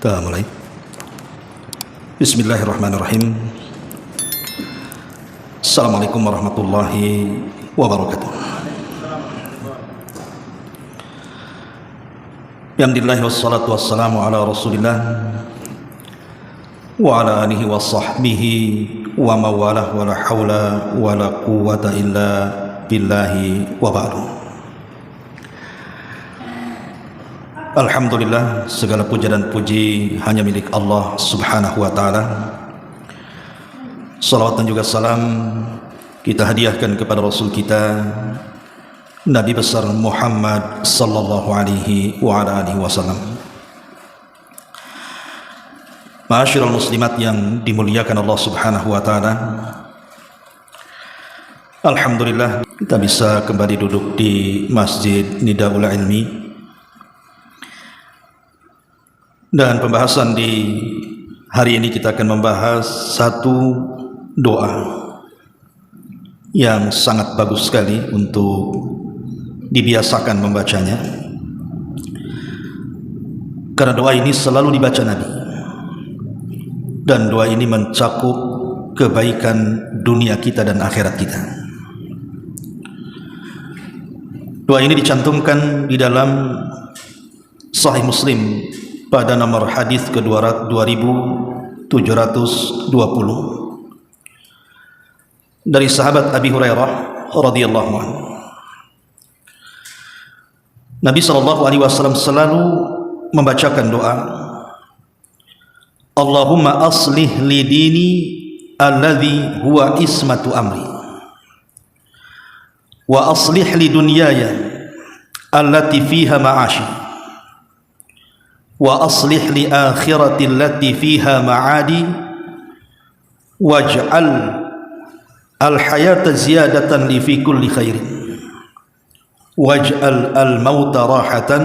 Kita mulai. Bismillahirrahmanirrahim. Assalamualaikum warahmatullahi wabarakatuh. Alhamdulillah wassalatu wassalamu ala rasulillah wa ala alihi wa sahbihi wa mawalah wa la hawla wa la quwwata illa billahi wa ba'du. Alhamdulillah, segala puja dan puji hanya milik Allah subhanahu wa ta'ala. Salawat dan juga salam kita hadiahkan kepada Rasul kita Nabi besar Muhammad sallallahu alaihi wa ala alihi wasallam. Ma'asyiral muslimat yang dimuliakan Allah subhanahu wa ta'ala, alhamdulillah kita bisa kembali duduk di Masjid Nidaul Ilmi. Dan pembahasan di hari ini kita akan membahas satu doa yang sangat bagus sekali untuk dibiasakan membacanya, karena doa ini selalu dibaca Nabi, dan doa ini mencakup kebaikan dunia kita dan akhirat kita. Doa ini dicantumkan di dalam Sahih Muslim pada nomor hadis ke-2720 dari sahabat Abi Hurairah radhiyallahu anhu. Nabi sallallahu alaihi wasallam selalu membacakan doa, Allahumma aslih li dini alladhi huwa ismatu amri wa aslih li dunyaya allati fiha ma'ashi wa aslih li akhirati allati fiha ma'adi waj'al al-hayata ziyadatan li fi kulli khairin waj'al al-mauta rahatan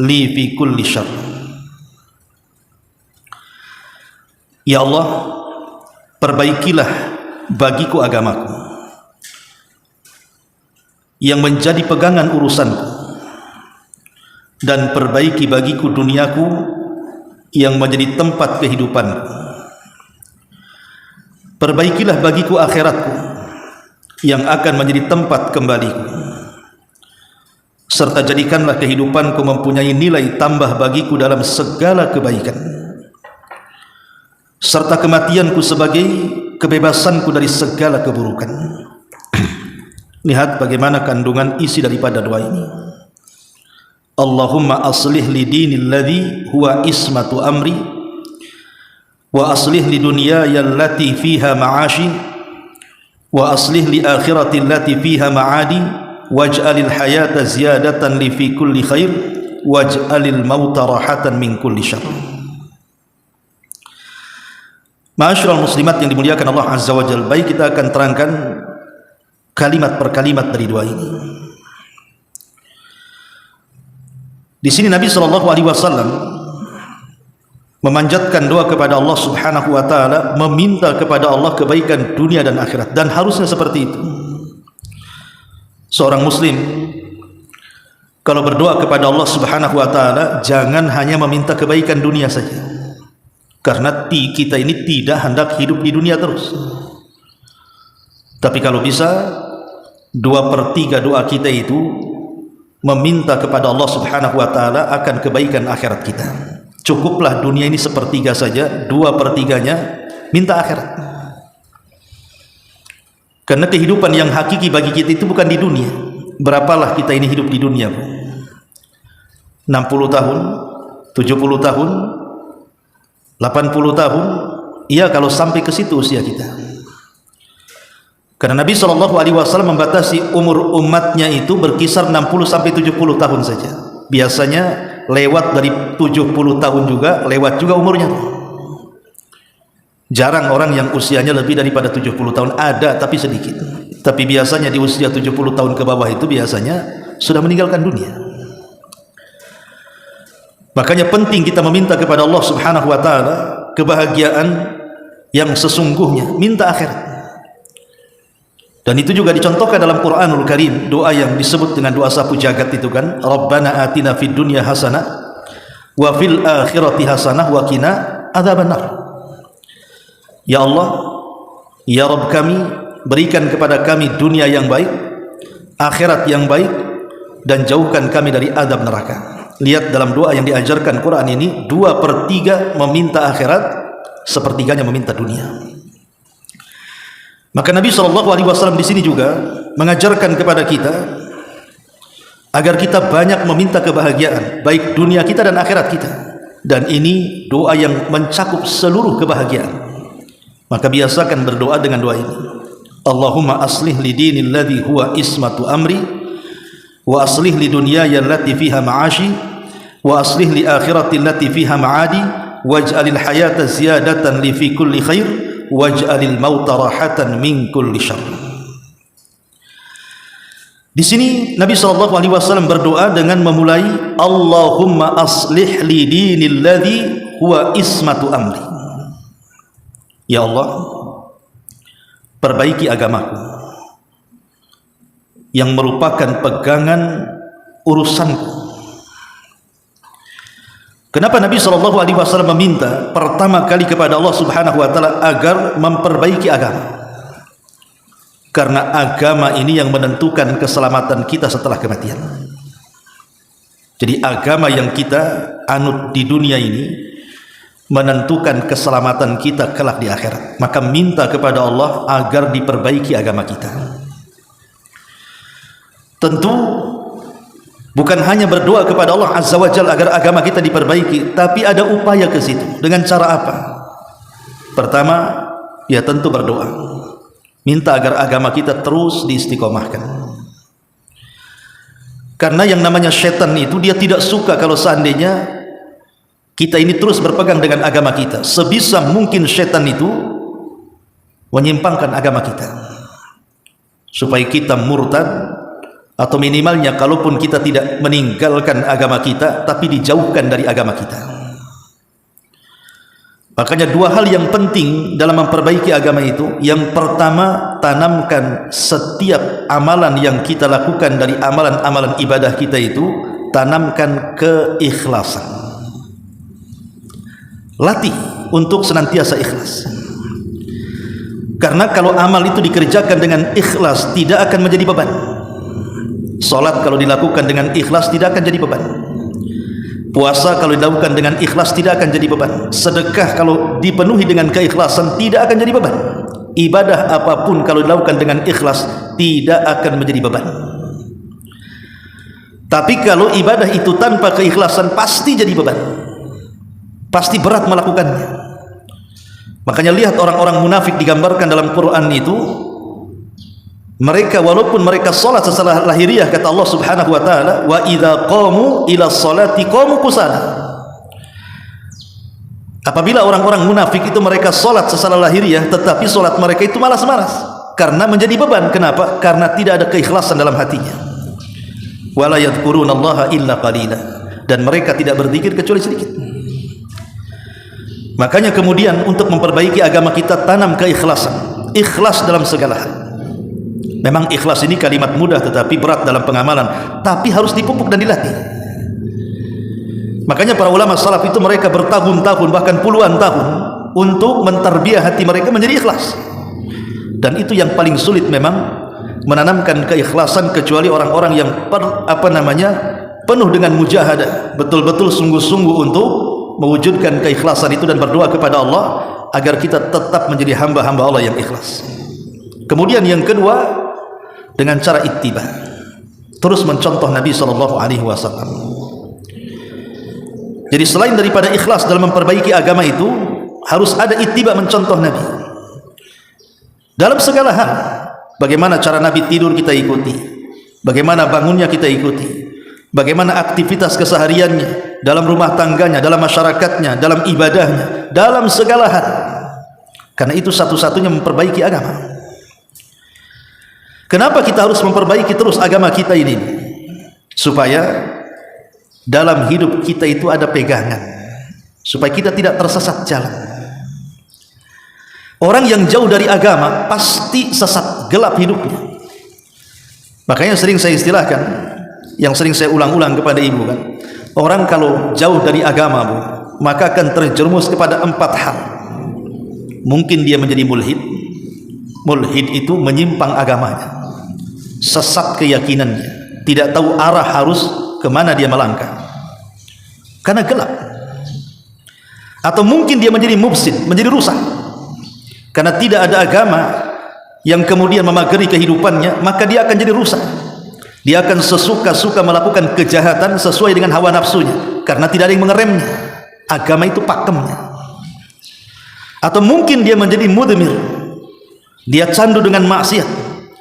li fi kulli syarr. Ya Allah, perbaikilah bagiku agamaku yang menjadi pegangan urusanku, dan perbaiki bagiku duniaku yang menjadi tempat kehidupanku. Perbaikilah bagiku akhiratku yang akan menjadi tempat kembaliku, serta jadikanlah kehidupanku mempunyai nilai tambah bagiku dalam segala kebaikan, serta kematianku sebagai kebebasanku dari segala keburukan. Lihat bagaimana kandungan isi daripada doa ini. Allahumma aslih li dini alladhi huwa ismatu amri wa aslih li dunyaya allati fiha ma'ashi wa aslih li akhirati allati fiha ma'adi waj'alil hayata ziyadatan li fi kulli khair waj'alil mauta rahatan min kulli syarr. Ma'asyiral muslimat yang dimuliakan Allah azza wa jalla, baik kita akan terangkan kalimat per kalimat dari doa ini. Di sini Nabi sallallahu alaihi wasallam memanjatkan doa kepada Allah subhanahu wa ta'ala, meminta kepada Allah kebaikan dunia dan akhirat, dan harusnya seperti itu. Seorang muslim kalau berdoa kepada Allah subhanahu wa ta'ala, jangan hanya meminta kebaikan dunia saja, karena kita ini tidak hendak hidup di dunia terus. Tapi kalau bisa 2/3 doa kita itu meminta kepada Allah subhanahu wa ta'ala akan kebaikan akhirat kita. Cukuplah dunia ini 1/3 saja, 2/3-nya minta akhirat. Karena kehidupan yang hakiki bagi kita itu bukan di dunia. Berapalah kita ini hidup di dunia? 60 tahun, 70 tahun, 80 tahun, iya kalau sampai ke situ usia kita. Karena Nabi sallallahu alaihi wasallam membatasi umur umatnya itu berkisar 60 sampai 70 tahun saja. Biasanya lewat dari 70 tahun juga, lewat juga umurnya. Jarang orang yang usianya lebih daripada 70 tahun, ada tapi sedikit. Tapi biasanya di usia 70 tahun ke bawah itu biasanya sudah meninggalkan dunia. Makanya penting kita meminta kepada Allah subhanahu wa ta'ala kebahagiaan yang sesungguhnya, minta akhirat. Dan itu juga dicontohkan dalam Quranul Karim, doa yang disebut dengan doa sapu jagat itu kan, Rabbana atina fid dunya hasanah wa fil akhirati hasanah wa qina adzabannar. Ya Allah, ya Rabb kami, berikan kepada kami dunia yang baik, akhirat yang baik, dan jauhkan kami dari azab neraka. Lihat dalam doa yang diajarkan Quran ini, 2/3 meminta akhirat, sepertiganya meminta dunia. Maka Nabi SAW di sini juga mengajarkan kepada kita agar kita banyak meminta kebahagiaan, baik dunia kita dan akhirat kita. Dan ini doa yang mencakup seluruh kebahagiaan. Maka biasakan berdoa dengan doa ini. Allahumma aslih li dinil ladzi huwa ismatu amri, wa aslih li dunyaya allati fiha ma'ashi, wa aslih li akhirati allati fiha ma'adi, waj'alil hayata ziyadatan li fi kulli khair, waj'alil mauta rahatan min kulli syarr. Di sini Nabi SAW berdoa dengan memulai Allahumma aslih li dinil ladzi huwa ismatu amri. Ya Allah, perbaiki agamaku yang merupakan pegangan urusanku. Kenapa Nabi SAW meminta pertama kali kepada Allah Subhanahu wa Ta'ala agar memperbaiki agama? Karena agama ini yang menentukan keselamatan kita setelah kematian. Jadi agama yang kita anut di dunia ini menentukan keselamatan kita kelak di akhirat. Maka minta kepada Allah agar diperbaiki agama kita. Tentu bukan hanya berdoa kepada Allah Azza wa Jalla agar agama kita diperbaiki, tapi ada upaya ke situ. Dengan cara apa? Pertama, ya tentu berdoa. Minta agar agama kita terus diistiqomahkan. Karena yang namanya setan itu dia tidak suka kalau seandainya kita ini terus berpegang dengan agama kita. Sebisa mungkin setan itu menyimpangkan agama kita, supaya kita murtad, atau minimalnya kalaupun kita tidak meninggalkan agama kita, tapi dijauhkan dari agama kita. Makanya dua hal yang penting dalam memperbaiki agama itu. Yang pertama, tanamkan setiap amalan yang kita lakukan dari amalan-amalan ibadah kita itu, tanamkan keikhlasan. Latih untuk senantiasa ikhlas. Karena kalau amal itu dikerjakan dengan ikhlas, tidak akan menjadi beban. Salat kalau dilakukan dengan ikhlas tidak akan jadi beban. Puasa kalau dilakukan dengan ikhlas tidak akan jadi beban. Sedekah kalau dipenuhi dengan keikhlasan tidak akan jadi beban. Ibadah apapun kalau dilakukan dengan ikhlas tidak akan menjadi beban. Tapi kalau ibadah itu tanpa keikhlasan pasti jadi beban. Pasti berat melakukannya. Makanya lihat orang-orang munafik digambarkan dalam Quran itu, mereka walaupun mereka salat setelah lahiriah, kata Allah Subhanahu wa taala, wa idza qamu ila sholati qamu kusala. Apabila orang-orang munafik itu mereka salat setelah lahiriah, tetapi salat mereka itu malas-malas karena menjadi beban. Kenapa? Karena tidak ada keikhlasan dalam hatinya. Wala yadhkurunallaha illa qalila, dan mereka tidak berzikir kecuali sedikit. Makanya kemudian untuk memperbaiki agama kita, tanam keikhlasan. Ikhlas dalam segala hal. Memang ikhlas ini kalimat mudah tetapi berat dalam pengamalan, tapi harus dipupuk dan dilatih. Makanya para ulama salaf itu mereka bertahun-tahun bahkan puluhan tahun untuk mentarbiyah hati mereka menjadi ikhlas. Dan itu yang paling sulit memang, menanamkan keikhlasan, kecuali orang-orang yang penuh dengan mujahadah, betul-betul sungguh-sungguh untuk mewujudkan keikhlasan itu dan berdoa kepada Allah agar kita tetap menjadi hamba-hamba Allah yang ikhlas. Kemudian yang kedua, dengan cara ittiba, terus mencontoh Nabi SAW. Jadi selain daripada ikhlas dalam memperbaiki agama itu, harus ada ittiba, mencontoh Nabi dalam segala hal. Bagaimana cara Nabi tidur kita ikuti, bagaimana bangunnya kita ikuti, bagaimana aktivitas kesehariannya, dalam rumah tangganya, dalam masyarakatnya, dalam ibadahnya, dalam segala hal. Karena itu satu-satunya memperbaiki agama. Kenapa kita harus memperbaiki terus agama kita ini? Supaya dalam hidup kita itu ada pegangan, supaya kita tidak tersesat jalan. Orang yang jauh dari agama pasti sesat, gelap hidupnya. Makanya sering saya istilahkan, yang sering saya ulang-ulang kepada ibu kan, Orang kalau jauh dari agama, Bu, maka akan terjerumus kepada 4 hal. Mungkin dia menjadi mulhid. Mulhid itu menyimpang agamanya, sesat keyakinannya, tidak tahu arah harus kemana dia melangkah karena gelap. Atau mungkin dia menjadi mufsid, menjadi rusak karena tidak ada agama yang kemudian memagari kehidupannya, maka dia akan jadi rusak. Dia akan sesuka-suka melakukan kejahatan sesuai dengan hawa nafsunya karena tidak ada yang mengeremnya. Agama itu pakemnya. Atau mungkin dia menjadi mudmir. Dia candu dengan maksiat,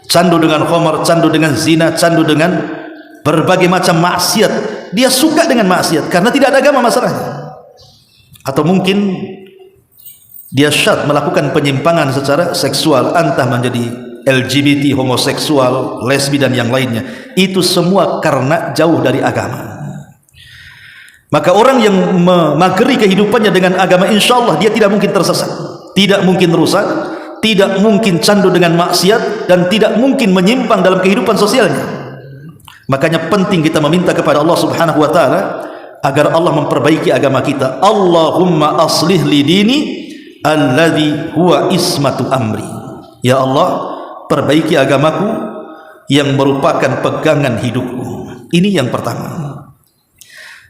candu dengan khamar, candu dengan zina, candu dengan berbagai macam maksiat. Dia suka dengan maksiat karena tidak ada agama masalahnya. Atau mungkin dia syad, melakukan penyimpangan secara seksual, entah menjadi LGBT, homoseksual, lesbi dan yang lainnya. Itu semua karena jauh dari agama. Maka orang yang memagari kehidupannya dengan agama, insya Allah dia tidak mungkin tersesat, tidak mungkin rusak, tidak mungkin candu dengan maksiat, dan tidak mungkin menyimpang dalam kehidupan sosialnya. Makanya penting kita meminta kepada Allah Subhanahu wa ta'ala agar Allah memperbaiki agama kita. Allahumma aslih li dini alladhi huwa ismatu amri. Ya Allah, perbaiki agamaku yang merupakan pegangan hidupku. Ini yang pertama.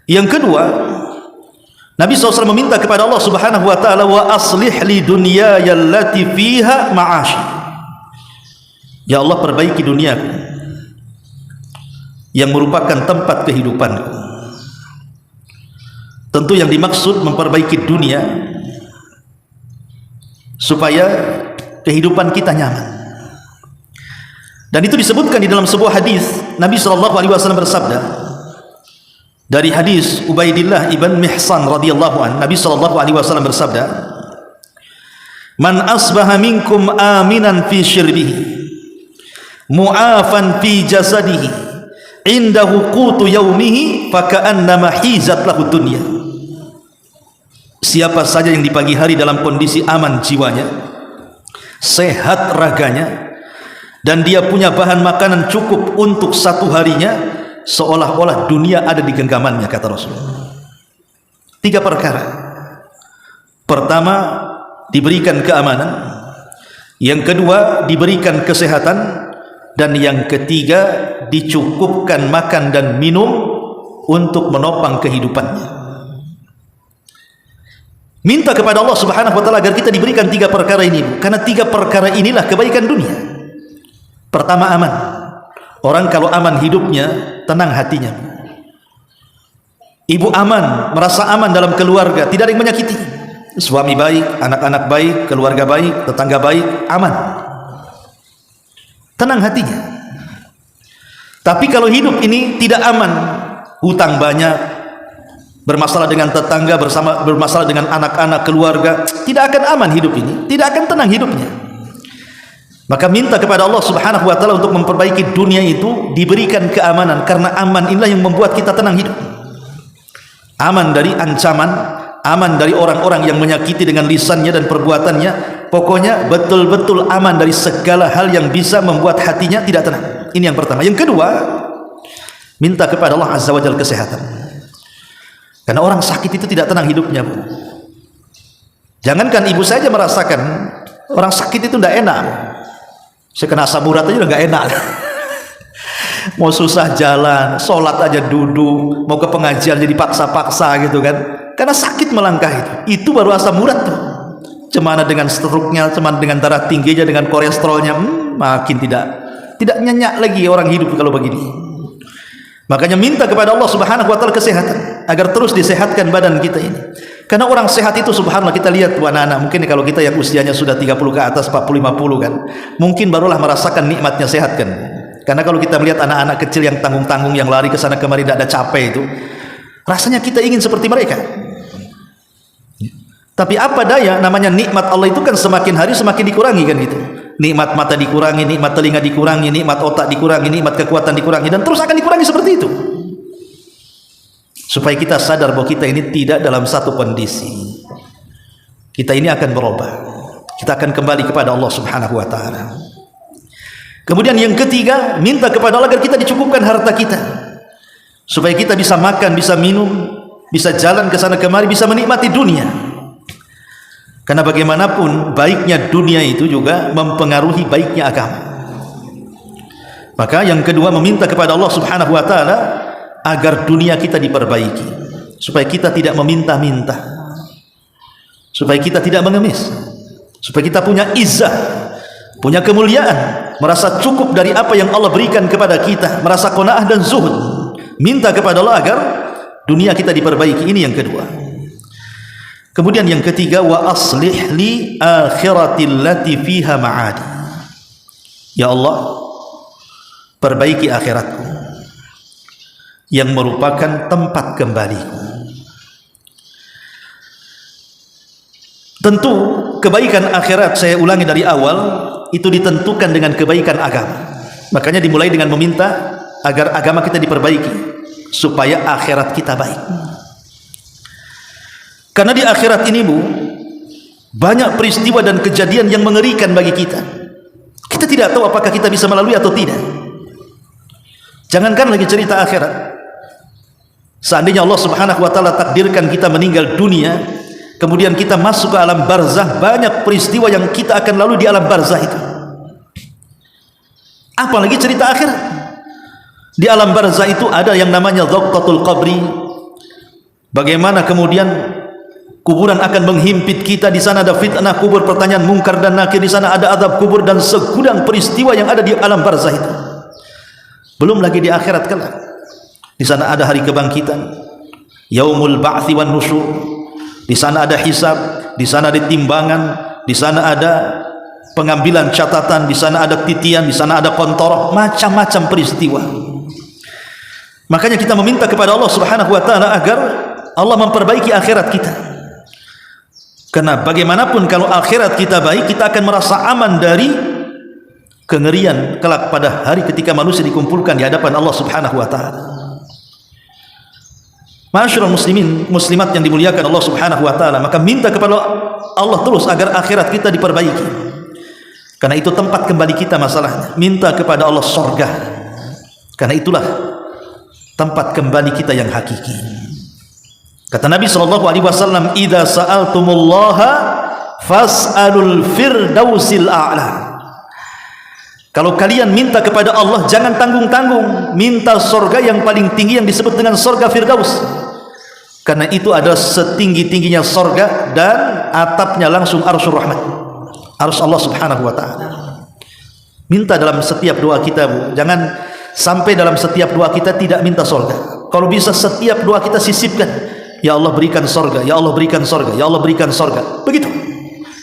Yang kedua, Nabi SAW meminta kepada Allah Subhanahu wa ta'ala, wa aslih li dunyaya allati fiha ma'ashi. Ya Allah, perbaiki duniaku yang merupakan tempat kehidupanku. Tentu yang dimaksud memperbaiki dunia supaya kehidupan kita nyaman. Dan itu disebutkan di dalam sebuah hadis. Nabi SAW bersabda dari hadis Ubaidillah ibn Mihsan radhiyallahu an, Nabi SAW bersabda, man asbaha minkum aminan fi syirbihi mu'afan fi jasadihi indahu qutu yaumihi faka'annama hizat lahu dunya. Siapa saja yang di pagi hari dalam kondisi aman jiwanya, sehat raganya, dan dia punya bahan makanan cukup untuk satu harinya, seolah-olah dunia ada di genggamannya, kata Rasulullah. 3 perkara. Pertama, diberikan keamanan. Yang kedua, diberikan kesehatan. Dan yang ketiga, dicukupkan makan dan minum untuk menopang kehidupannya. Minta kepada Allah Subhanahu wa ta'ala agar kita diberikan 3 perkara ini, karena 3 perkara inilah kebaikan dunia. Pertama, aman. Orang kalau aman hidupnya, tenang hatinya. Ibu aman, merasa aman dalam keluarga, tidak ada yang menyakiti. Suami baik, anak-anak baik, keluarga baik, tetangga baik, aman, tenang hatinya. Tapi kalau hidup ini tidak aman, hutang banyak, bermasalah dengan tetangga, bermasalah dengan anak-anak, keluarga, tidak akan aman hidup ini, tidak akan tenang hidupnya. Maka minta kepada Allah Subhanahu wa ta'ala untuk memperbaiki dunia itu, diberikan keamanan, karena aman inilah yang membuat kita tenang hidup. Aman dari ancaman, aman dari orang-orang yang menyakiti dengan lisannya dan perbuatannya. Pokoknya betul-betul aman dari segala hal yang bisa membuat hatinya tidak tenang. Ini yang pertama. Yang kedua, minta kepada Allah Azza wa Jalla kesehatan. Karena orang sakit itu tidak tenang hidupnya, Bu. Jangankan ibu saja merasakan, orang sakit itu tidak enak. Saya kena asam urat aja udah nggak enak. Mau susah jalan, sholat aja duduk, mau ke pengajian jadi paksa-paksa gitu kan. Karena sakit melangkah itu. Itu baru asam urat tuh. Cemana dengan stroke-nya, cemana dengan darah tingginya, dengan kolesterolnya, makin tidak nyenyak lagi orang hidup kalau begini. Makanya minta kepada Allah Subhanahu wa ta'ala kesehatan, agar terus disehatkan badan kita ini. Karena orang sehat itu subhanallah, kita lihat tuh anak-anak, mungkin kalau kita yang usianya sudah 30 ke atas, 40-50 kan, mungkin barulah merasakan nikmatnya sehat kan. Karena kalau kita melihat anak-anak kecil yang tanggung-tanggung, yang lari ke sana kemari tidak ada capek itu, rasanya kita ingin seperti mereka. Tapi apa daya, namanya nikmat Allah itu kan semakin hari semakin dikurangi kan gitu. Nikmat mata dikurangi, nikmat telinga dikurangi, nikmat otak dikurangi, nikmat kekuatan dikurangi, dan terus akan dikurangi seperti itu. Supaya kita sadar bahwa kita ini tidak dalam satu kondisi. Kita ini akan berubah. Kita akan kembali kepada Allah Subhanahu wa ta'ala. Kemudian yang ketiga, minta kepada Allah agar kita dicukupkan harta kita. supaya kita bisa makan, bisa minum, bisa jalan ke sana kemari, bisa menikmati dunia. Karena bagaimanapun baiknya dunia itu juga mempengaruhi baiknya agama. Maka yang kedua, meminta kepada Allah Subhanahu wa taala agar dunia kita diperbaiki, supaya kita tidak meminta-minta, supaya kita tidak mengemis, supaya kita punya izzah, punya kemuliaan, merasa cukup dari apa yang Allah berikan kepada kita, merasa qanaah dan zuhud. Minta kepada Allah agar dunia kita diperbaiki. Ini yang kedua. Kemudian yang ketiga, wa aslih li akhiratil lati fiha ma'adi. Ya Allah, perbaiki akhiratku yang merupakan tempat kembaliku. Tentu kebaikan akhirat, saya ulangi dari awal, itu ditentukan dengan kebaikan agama. Makanya dimulai dengan meminta agar agama kita diperbaiki supaya akhirat kita baik. Karena di akhirat ini, Bu, banyak peristiwa dan kejadian yang mengerikan bagi kita. Kita tidak tahu apakah kita bisa melalui atau tidak. Jangankan lagi cerita akhirat, seandainya Allah Subhanahu wa taala takdirkan kita meninggal dunia, kemudian kita masuk ke alam barzah, banyak peristiwa yang kita akan lalui di alam barzah itu. Apalagi cerita akhirat. Di alam barzah itu ada yang namanya dhaqatul qabri. Bagaimana kemudian kuburan akan menghimpit kita, di sana ada fitnah kubur, pertanyaan mungkar dan nakir, di sana ada azab kubur dan segudang peristiwa yang ada di alam barzah itu. Belum lagi di akhirat kelak. Di sana ada hari kebangkitan, yaumul ba'tsi wan nusyur. Di sana ada hisab, di sana ada timbangan, di sana ada pengambilan catatan, di sana ada titian, di sana ada kontoroh, macam-macam peristiwa. Makanya kita meminta kepada Allah Subhanahu wa taala agar Allah memperbaiki akhirat kita. Karena bagaimanapun kalau akhirat kita baik, kita akan merasa aman dari kengerian kelak pada hari ketika manusia dikumpulkan di hadapan Allah Subhanahu wa taala. Ma'asyiral muslimin, muslimat yang dimuliakan Allah Subhanahu wa taala, maka minta kepada Allah terus agar akhirat kita diperbaiki. Karena itu tempat kembali kita masalahnya. Minta kepada Allah surga. Karena itulah tempat kembali kita yang hakiki. Kata Nabi SAW, "Idza sa'altumullaha fas'alul firdausil a'la." Kalau kalian minta kepada Allah, jangan tanggung-tanggung, minta surga yang paling tinggi yang disebut dengan surga Firdaus. Karena itu adalah setinggi-tingginya surga dan atapnya langsung Arsyur Rahmat, Arsy Allah Subhanahu wa taala. Minta dalam setiap doa kita, Bu. Jangan sampai dalam setiap doa kita tidak minta surga. Kalau bisa setiap doa kita sisipkan, ya Allah berikan surga, ya Allah berikan surga, ya Allah berikan surga. Begitu.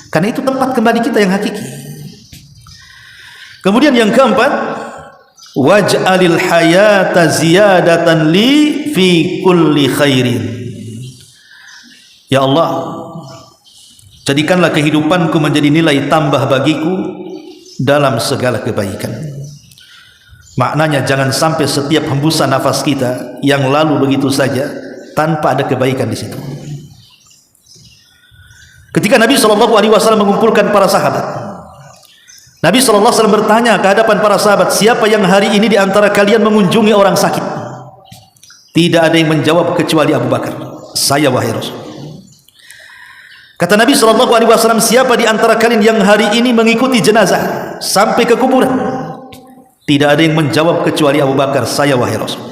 Karena itu tempat kembali kita yang hakiki. Kemudian yang keempat, waj'alil hayata ziyadatan li fi kulli khairin. Ya Allah, jadikanlah kehidupanku menjadi nilai tambah bagiku dalam segala kebaikan. Maknanya jangan sampai setiap hembusan nafas kita yang lalu begitu saja tanpa ada kebaikan di situ. Ketika Nabi SAW mengumpulkan para sahabat, Nabi SAW bertanya ke hadapan para sahabat, siapa yang hari ini di antara kalian mengunjungi orang sakit? Tidak ada yang menjawab kecuali Abu Bakar. Saya, wahai Rasul. Kata Nabi SAW, siapa di antara kalian yang hari ini mengikuti jenazah sampai ke kuburan? Tidak ada yang menjawab kecuali Abu Bakar. Saya, wahai Rasul.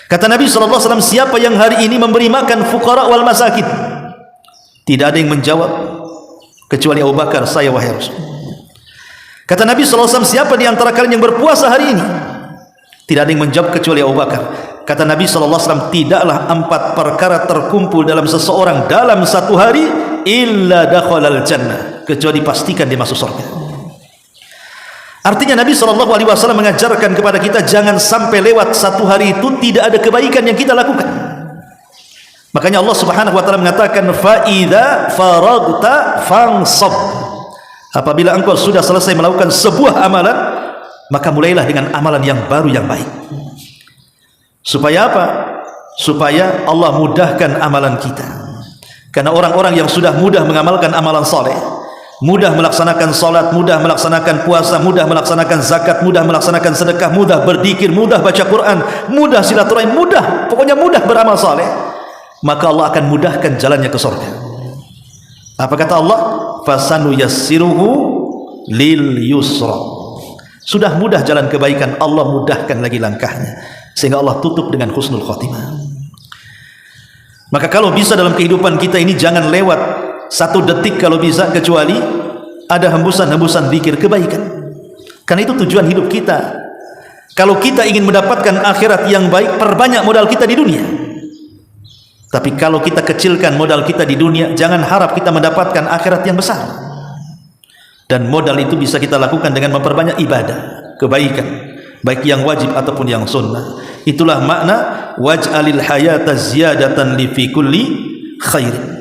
Kata Nabi SAW, siapa yang hari ini memberi makan fuqara wal masakin? Tidak ada yang menjawab kecuali Abu Bakar. Saya, wahai Rasul. Kata Nabi SAW, siapa di antara kalian yang berpuasa hari ini? Tidak ada yang menjawab kecuali Abu Bakar. Kata Nabi SAW, tidaklah 4 perkara terkumpul dalam seseorang dalam satu hari illa dakhalal jannah, kecuali pastikan dia masuk surga. Artinya Nabi SAW mengajarkan kepada kita jangan sampai lewat satu hari itu tidak ada kebaikan yang kita lakukan. Makanya Allah Subhanahu wa taala mengatakan fa idza faragta fansab. Apabila engkau sudah selesai melakukan sebuah amalan, maka mulailah dengan amalan yang baru yang baik. Supaya apa? Supaya Allah mudahkan amalan kita. Karena orang-orang yang sudah mudah mengamalkan amalan saleh, mudah melaksanakan salat, mudah melaksanakan puasa, mudah melaksanakan zakat, mudah melaksanakan sedekah, mudah berzikir, mudah baca Quran, mudah silaturahim, mudah, pokoknya mudah beramal saleh, maka Allah akan mudahkan jalannya ke surga. Apa kata Allah? Fasanuyassiruhu lil yusra. Sudah mudah jalan kebaikan, Allah mudahkan lagi langkahnya, sehingga Allah tutup dengan husnul khotimah. Maka kalau bisa dalam kehidupan kita ini jangan lewat satu detik kalau bisa kecuali ada hembusan-hembusan zikir kebaikan. Karena itu tujuan hidup kita. Kalau kita ingin mendapatkan akhirat yang baik, perbanyak modal kita di dunia. Tapi kalau kita kecilkan modal kita di dunia, jangan harap kita mendapatkan akhirat yang besar. Dan modal itu bisa kita lakukan dengan memperbanyak ibadah, kebaikan, baik yang wajib ataupun yang sunnah. Itulah makna waj'alil hayata ziyadatan li fi kulli khairin.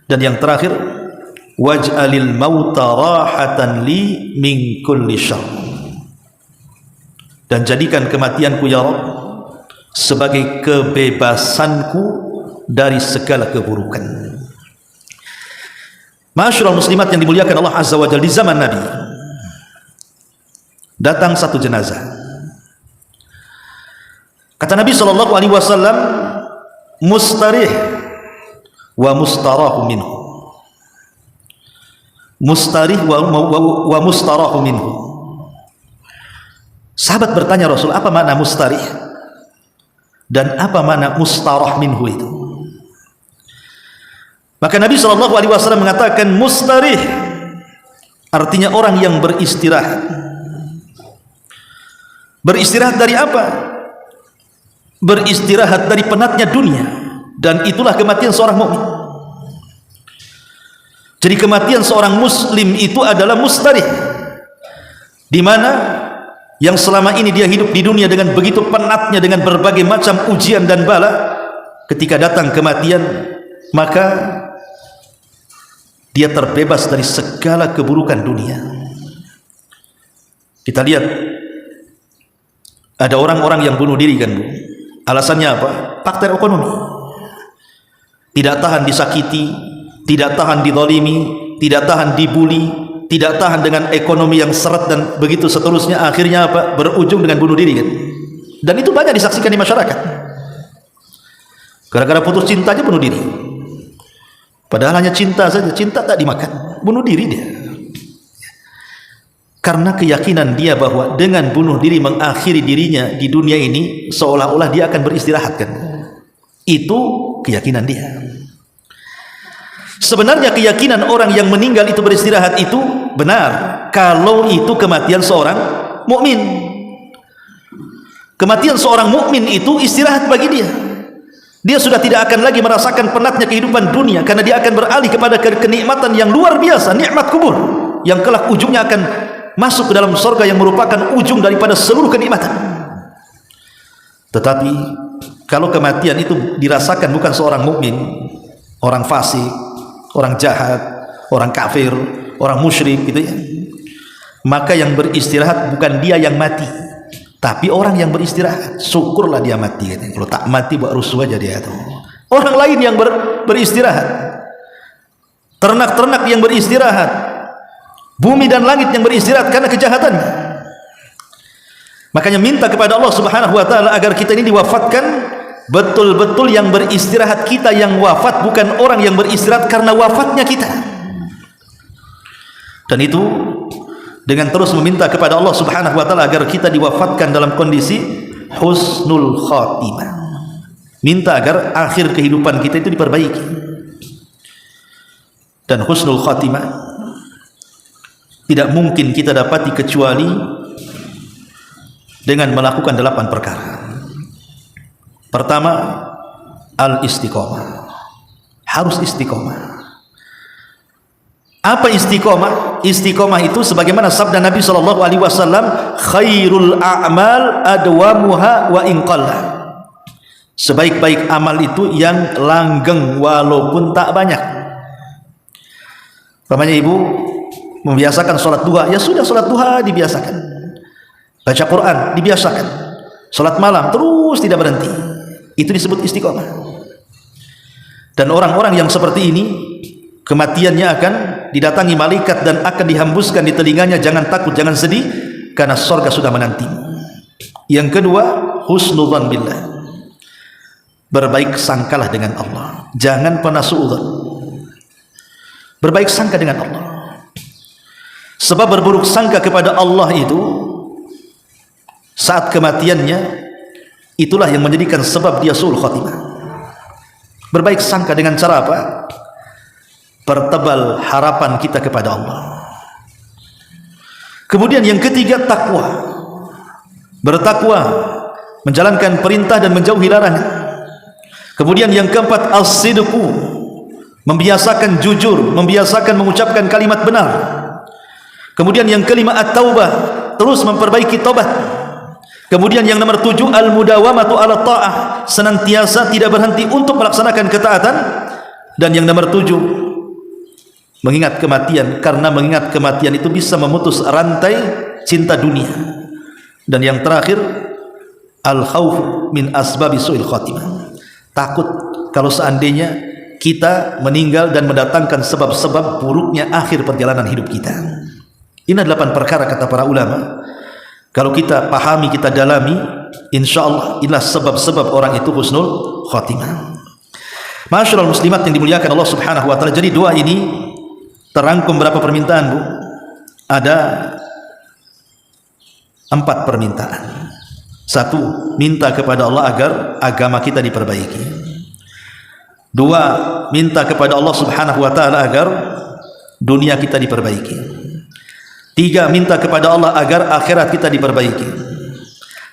Dan yang terakhir, waj'alil mauta rahatan li min kulli syarr. Dan jadikan kematianku ya Rabb sebagai kebebasanku dari segala keburukan. Ma'asyiral muslimat yang dimuliakan Allah Azza wa Jalla, di zaman Nabi datang satu jenazah. Kata Nabi sallallahu alaihi wasallam, mustarih wa mustarahu minhu. Mustarih wa mustarahu minhu. Sahabat bertanya Rasul, apa makna mustarih dan apa makna mustarah minhu itu? Maka Nabi SAW mengatakan mustarih artinya orang yang beristirahat. Beristirahat dari apa? Beristirahat dari penatnya dunia. Dan itulah kematian seorang mukmin. Jadi kematian seorang muslim itu adalah mustarih, di mana yang selama ini dia hidup di dunia dengan begitu penatnya dengan berbagai macam ujian dan bala, ketika datang kematian maka dia terbebas dari segala keburukan dunia. Kita lihat ada orang-orang yang bunuh diri kan Bu. Alasannya apa? Faktor ekonomi. Tidak tahan disakiti, tidak tahan dizalimi, tidak tahan dibuli, tidak tahan dengan ekonomi yang seret dan begitu seterusnya. Akhirnya apa? Berujung dengan bunuh diri kan. Dan itu banyak disaksikan di masyarakat. Gara-gara putus cinta aja bunuh diri. Padahal hanya cinta saja, cinta tak dimakan, bunuh diri dia. Karena keyakinan dia bahwa dengan bunuh diri mengakhiri dirinya di dunia ini, seolah-olah dia akan beristirahat kan. Itu keyakinan dia. Sebenarnya keyakinan orang yang meninggal itu beristirahat itu benar kalau itu kematian seorang mukmin. Kematian seorang mukmin itu istirahat bagi dia. Dia sudah tidak akan lagi merasakan penatnya kehidupan dunia, karena dia akan beralih kepada kenikmatan yang luar biasa, nikmat kubur, yang kelak ujungnya akan masuk ke dalam surga yang merupakan ujung daripada seluruh kenikmatan. Tetapi kalau kematian itu dirasakan bukan seorang mukmin, orang fasik, orang jahat, orang kafir, orang musyrik gitu ya, maka yang beristirahat bukan dia yang mati, tapi orang yang beristirahat. Syukurlah dia mati katanya. Kalau tak mati buat rusuh aja dia tuh. Orang lain yang beristirahat, ternak-ternak yang beristirahat, bumi dan langit yang beristirahat karena kejahatannya. Makanya minta kepada Allah Subhanahu wa taala agar kita ini diwafatkan betul-betul yang beristirahat, kita yang wafat, bukan orang yang beristirahat karena wafatnya kita. Dan itu dengan terus meminta kepada Allah Subhanahu wa taala agar kita diwafatkan dalam kondisi husnul khatimah. Minta agar akhir kehidupan kita itu diperbaiki. Dan husnul khatimah tidak mungkin kita dapati kecuali dengan melakukan 8 perkara. Pertama, al-istiqomah. Harus istiqomah. Apa istiqomah? Istiqomah itu sebagaimana sabda Nabi SAW, khairul a'mal adwamuha wa inqallah. Sebaik-baik amal itu yang langgeng walaupun tak banyak. Namanya ibu membiasakan sholat duha, ya sudah sholat duha dibiasakan. Baca Quran dibiasakan. Sholat malam terus tidak berhenti. Itu disebut istiqomah. Dan orang-orang yang seperti ini kematiannya akan didatangi malaikat dan akan dihembuskan di telinganya, jangan takut, jangan sedih, karena surga sudah menantimu. Yang kedua, husnudzan billah, berbaik sangkalah dengan Allah, jangan pernah suudzon, berbaik sangka dengan Allah. Sebab berburuk sangka kepada Allah itu saat kematiannya, itulah yang menjadikan sebab dia suul khatimah. Berbaik sangka dengan cara apa? Pertebal harapan kita kepada Allah. Kemudian yang ketiga, takwa, bertakwa, menjalankan perintah dan menjauhi larangan. Kemudian yang keempat, as-sidqu, membiasakan jujur, membiasakan mengucapkan kalimat benar. Kemudian yang kelima, at-taubah, terus memperbaiki taubat. Kemudian yang nomor 7, al-mudawamatu ala ta'ah, senantiasa tidak berhenti untuk melaksanakan ketaatan. Dan yang nomor 7, mengingat kematian, karena mengingat kematian itu bisa memutus rantai cinta dunia. Dan yang terakhir, al-khawf min asbabi su'il khatimah, takut kalau seandainya kita meninggal dan mendatangkan sebab-sebab buruknya akhir perjalanan hidup kita. Ini 8 perkara kata para ulama. Kalau kita pahami, kita dalami, insya Allah inilah sebab-sebab orang itu husnul khatimah. Masyaallah muslimat yang dimuliakan Allah subhanahu wa ta'ala. Jadi doa ini terangkum berapa permintaan, Bu? Ada 4 permintaan. 1, minta kepada Allah agar agama kita diperbaiki. 2, minta kepada Allah subhanahu wa ta'ala agar dunia kita diperbaiki. 3, minta kepada Allah agar akhirat kita diperbaiki.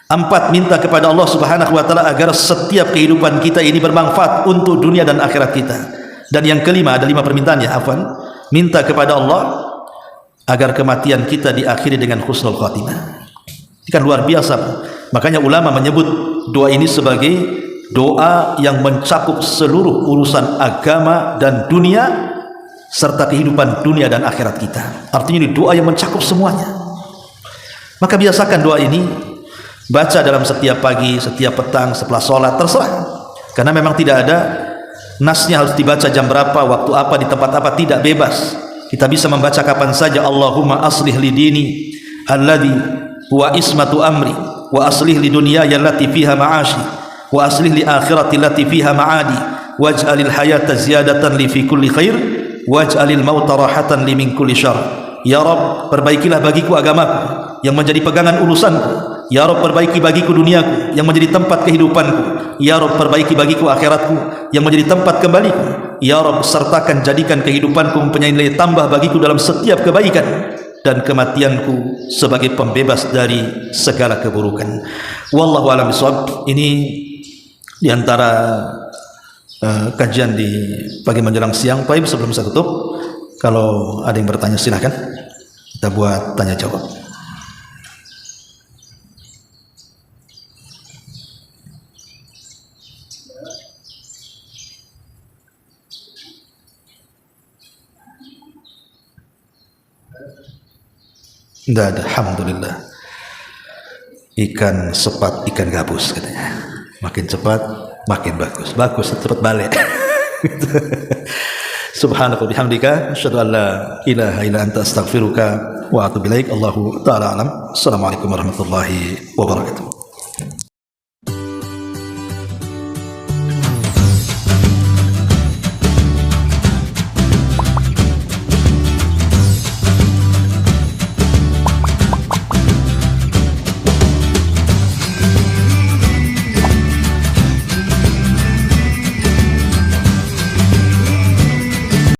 4, minta kepada Allah subhanahu wa ta'ala agar setiap kehidupan kita ini bermanfaat untuk dunia dan akhirat kita. Dan yang kelima, ada 5 permintaan ya, afwan, minta kepada Allah agar kematian kita diakhiri dengan husnul khatimah. Ini kan luar biasa. Makanya ulama menyebut doa ini sebagai doa yang mencakup seluruh urusan agama dan dunia serta kehidupan dunia dan akhirat kita. Artinya ini doa yang mencakup semuanya. Maka biasakan doa ini, baca dalam setiap pagi, setiap petang, setelah sholat, terserah. Karena memang tidak ada nasnya harus dibaca jam berapa, waktu apa, di tempat apa, tidak, bebas. Kita bisa membaca kapan saja. Allahumma aslih li dini alladhi huwa ismatu amri, wa aslih li dunyaya allati fiha ma'ashi, wa aslih li akhirati allati fiha ma'adi, waj'alil hayata ziyadatan li fi kulli khair, waj'alil mauta rahatan li min kulli syarr. Ya Rabb, perbaikilah bagiku agamaku yang menjadi pegangan urusanku. Ya Rabb, perbaiki bagiku duniaku yang menjadi tempat kehidupanku. Ya Rabb, perbaiki bagiku akhiratku yang menjadi tempat kembaliku. Ya Rabb, sertakan jadikan kehidupanku mempunyai nilai tambah bagiku dalam setiap kebaikan, dan kematianku sebagai pembebas dari segala keburukan. Wallahu a'lam bishawab. Ini diantara kajian di pagi menjelang siang. Baik, sebelum saya tutup, kalau ada yang bertanya silahkan, kita buat tanya jawab. Tidak ada, alhamdulillah. Ikan sepat, ikan gabus katanya. Makin cepat makin bagus. Bagus, cepat balik. Subhanaka bihamdika asyhadu an la ilaha illa anta astaghfiruka wa atubu ilaik. Allahu ta'ala alam. Assalamualaikum warahmatullahi wabarakatuh.